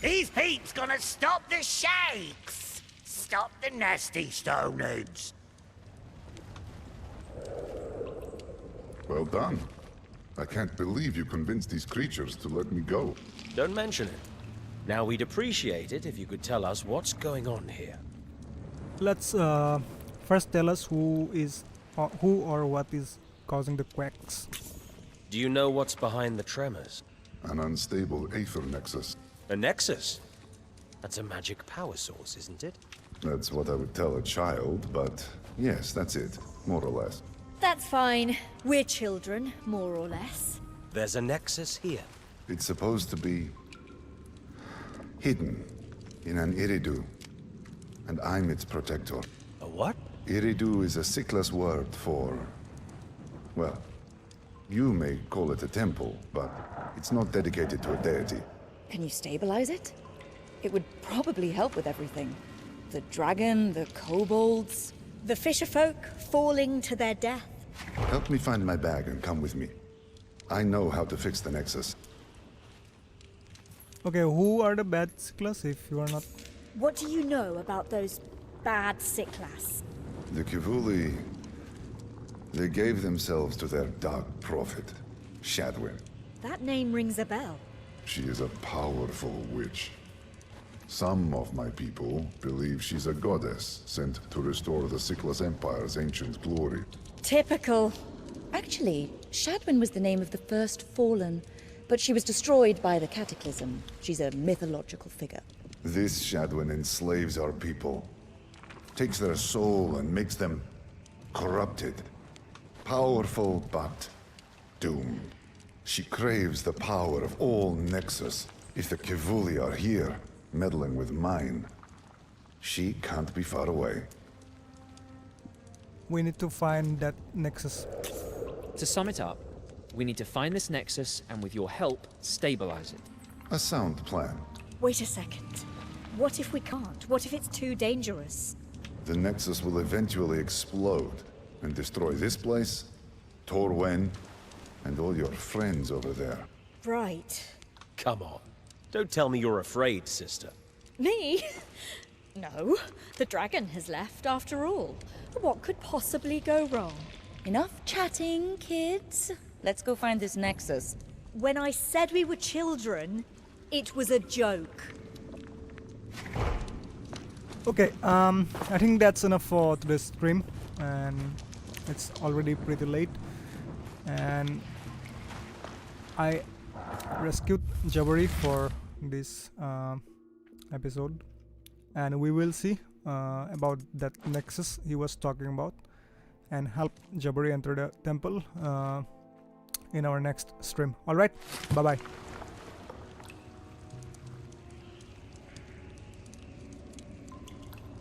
S8: These peeps gonna stop the shakes. Stop the nasty stoneheads.
S9: Well done. I can't believe you convinced these creatures to let me go.
S2: Don't mention it. Now we'd appreciate it if you could tell us what's going on here.
S5: Let's first tell us who or what is causing the quacks.
S2: Do you know what's behind the tremors?
S9: an unstable aether nexus.
S2: A nexus? That's a magic power source, isn't it?
S9: That's what I would tell a child, but yes, that's it, more or less.
S4: That's fine. We're children, more or less.
S2: There's a nexus here.
S9: It's supposed to be hidden in an iridu, and I'm its protector.
S2: A what?
S9: Iridu is a Sickless word for, well, you may call it a temple, but it's not dedicated to a deity.
S7: Can you stabilize it? It would probably help with everything. The dragon, the kobolds.
S4: The fisherfolk falling to their death.
S9: Help me find my bag and come with me. I know how to fix the nexus.
S5: Okay, who are the bad Sickless if you are not?
S4: What do you know about those bad Sickless?
S9: The Kivuli, they gave themselves to their dark prophet, Shadwin.
S4: That name rings a bell.
S9: She is a powerful witch. Some of my people believe she's a goddess sent to restore the Sickless Empire's ancient glory.
S4: Typical.
S7: Actually, Shadwin was the name of the first Fallen, but she was destroyed by the Cataclysm. She's a mythological figure.
S9: This Shadwin enslaves our people, takes their soul and makes them corrupted. Powerful, but doomed. She craves the power of all Nexus. If the Kivuli are here, meddling with mine, she can't be far away.
S5: We need to find that nexus.
S3: To sum it up, we need to find this nexus and with your help, stabilize it.
S9: A sound plan.
S4: Wait a second. What if we can't? What if it's too dangerous?
S9: The Nexus will eventually explode and destroy this place, Torwen, and all your friends over there.
S4: Right.
S2: Come on. Don't tell me you're afraid, sister.
S4: Me? No. The dragon has left after all. What could possibly go wrong?
S7: Enough chatting, kids. Let's go find this Nexus.
S4: When I said we were children, it was a joke.
S5: Okay, I think that's enough for today's stream, and it's already pretty late. And I rescued Jabari for this episode, and we will see about that nexus he was talking about, and help Jabari enter the temple in our next stream. All right, bye bye.